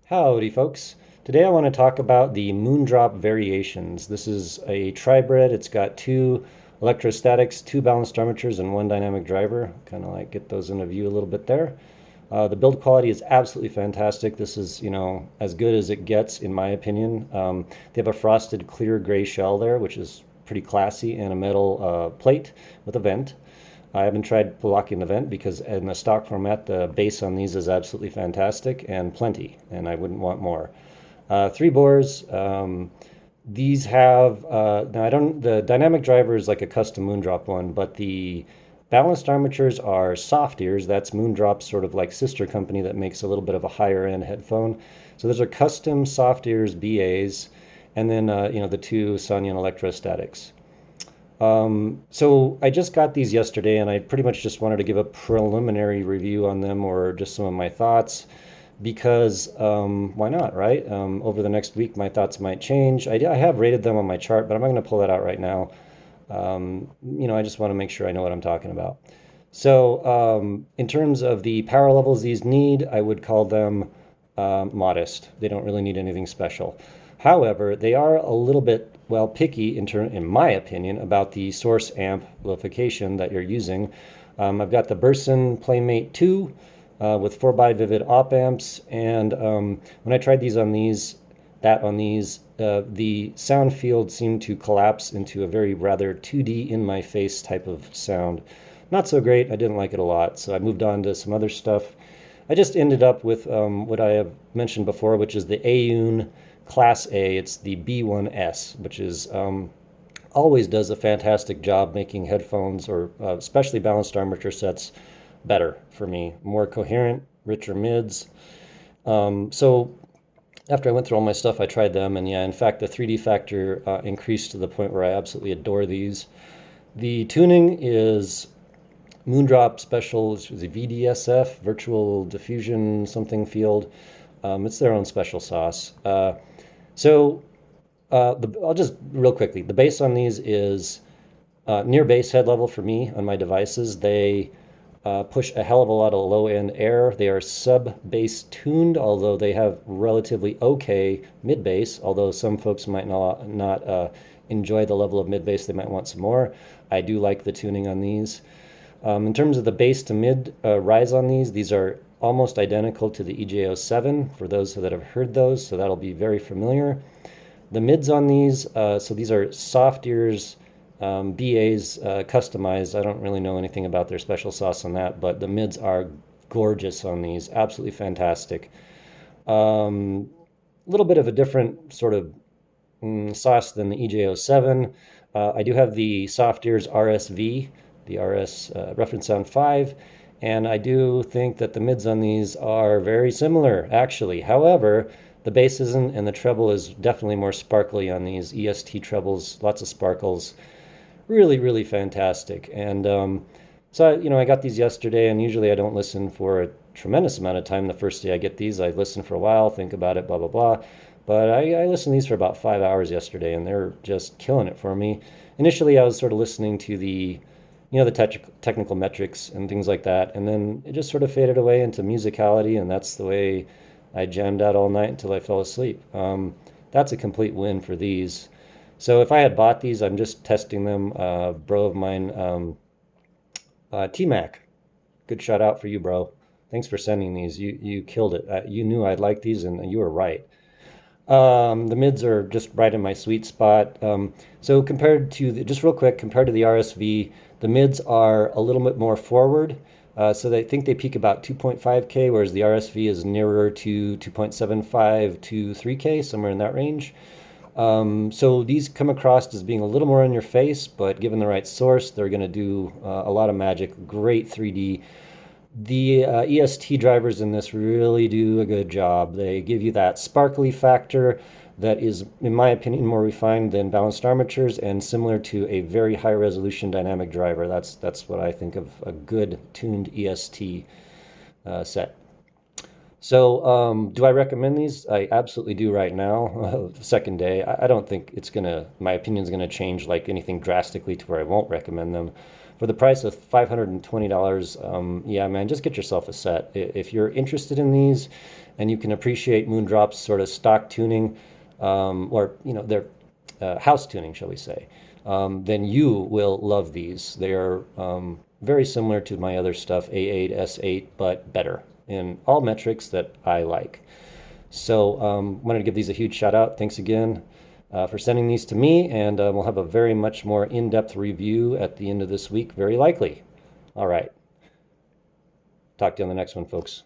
Howdy, folks. Today I want to talk about the Moondrop Variations. This is a tribrid. It's got two electrostatics, two balanced armatures, and one dynamic driver. Kind of like get those into view a little bit there. The build quality is absolutely fantastic. This is, as good as it gets, in my opinion. They have a frosted clear gray shell there, which is pretty classy, and a metal plate with a vent. I haven't tried blocking the vent because in the stock format, the base on these is absolutely fantastic and plenty, and I wouldn't want more. Three bores. These have, now I don't, the dynamic driver is like a custom Moondrop one, but the balanced armatures are Softears. That's Moondrop's sort of like sister company that makes a little bit of a higher end headphone. So those are custom Softears BAs, and then, the two Sonion electrostatics. So I just got these yesterday and I pretty much just wanted to give a preliminary review on them or just some of my thoughts because why not, right? Over the next week, my thoughts might change. I have rated them on my chart, but I'm not going to pull that out right now. I just want to make sure I know what I'm talking about. So, in terms of the power levels these need, I would call them modest. They don't really need anything special. However, they are a little bit, well, picky in my opinion, about the source amplification that you're using. I've got the Burson Playmate 2 with 4x Vivid op amps, and when I tried these on these, the sound field seemed to collapse into a very rather 2D in my face type of sound. Not so great. I didn't like it a lot, so I moved on to some other stuff. I just ended up with what I have mentioned before, which is the Aune Class A. It's the B1S, which is always does a fantastic job making headphones or especially balanced armature sets better for me. More coherent, richer mids. So after I went through all my stuff, I tried them, and yeah, in fact, the 3D factor increased to the point where I absolutely adore these. The tuning is Moondrop Special, it's the VDSF, Virtual Diffusion something field. It's their own special sauce. I'll just real quickly. The bass on these is near bass head level for me on my devices. They push a hell of a lot of low end air. They are sub bass tuned, although they have relatively okay mid bass. Although some folks might not enjoy the level of mid bass, they might want some more. I do like the tuning on these. In terms of the bass to mid rise on these are almost identical to the EJ07 for those that have heard those, so that'll be very familiar. The mids on these, so these are Softears BAs customized. I don't really know anything about their special sauce on that, but the mids are gorgeous on these, absolutely fantastic. A little bit of a different sort of sauce than the EJ07. I do have the Softears RSV, the RS Reference Sound 5, and I do think that the mids on these are very similar, actually. However, the bass isn't, and the treble is definitely more sparkly on these EST trebles, lots of sparkles. Really, really fantastic. And I got these yesterday, and usually I don't listen for a tremendous amount of time the first day I get these. I listen for a while, think about it, blah, blah, blah. But I listened to these for about 5 hours yesterday, and they're just killing it for me. Initially, I was sort of listening to the technical metrics and things like that, and then it just sort of faded away into musicality, and that's the way I jammed out all night until I fell asleep. That's a complete win for these. So if I had bought these, I'm just testing them. Bro of mine, T-Mac, good shout out for you, bro. Thanks for sending these. You killed it. You knew I'd like these, and you were right. The mids are just right in my sweet spot. So just real quick, compared to the RSV, the mids are a little bit more forward. So they think they peak about 2.5K, whereas the RSV is nearer to 2.75 to 3K, somewhere in that range. So these come across as being a little more in your face, but given the right source, they're going to do a lot of magic. Great 3D. The EST drivers in this really do a good job. They give you that sparkly factor that is, in my opinion, more refined than balanced armatures and similar to a very high resolution dynamic driver. That's what I think of a good tuned EST set. So, do I recommend these? I absolutely do right now. Second day. I don't think my opinion's gonna change like anything drastically to where I won't recommend them. For the price of $520, yeah, man, just get yourself a set. If you're interested in these, and you can appreciate Moondrop's sort of stock tuning, or their house tuning, shall we say, then you will love these. They are very similar to my other stuff, A8, S8, but better in all metrics that I like. So wanted to give these a huge shout out. Thanks again for sending these to me, and we'll have a very much more in-depth review at the end of this week, very likely. All right. Talk to you on the next one, folks.